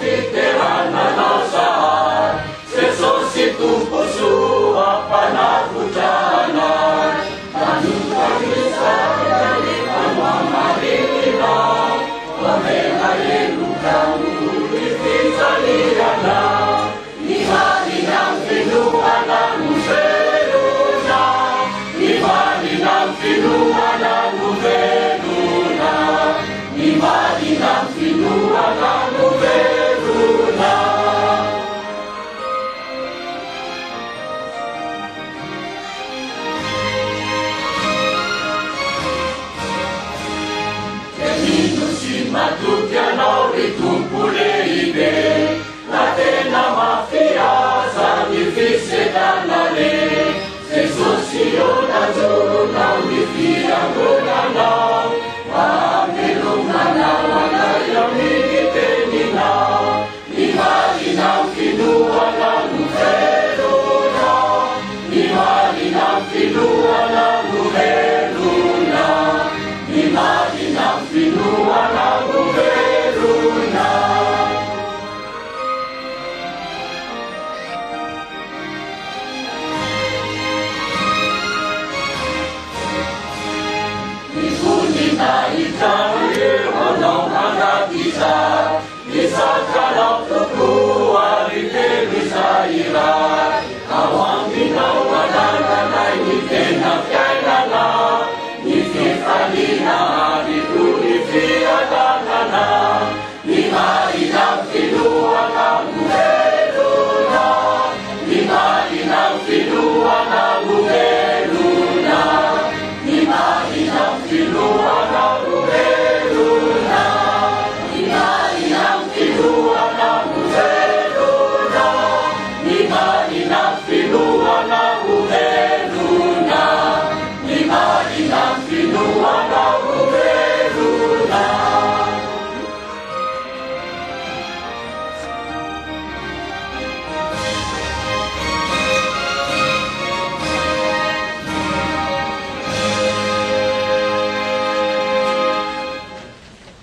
titerana nasahan, si Jesus itong puso at panagudanan. Tanong kami sa galing ang mga rininaw, Amen, Alleluia, ulitin sa liyana, imanin ang kinuha ng musero na, imanin ang kinuha ng musero na, imanin ang kinuha ng musero na. Matutyan o ito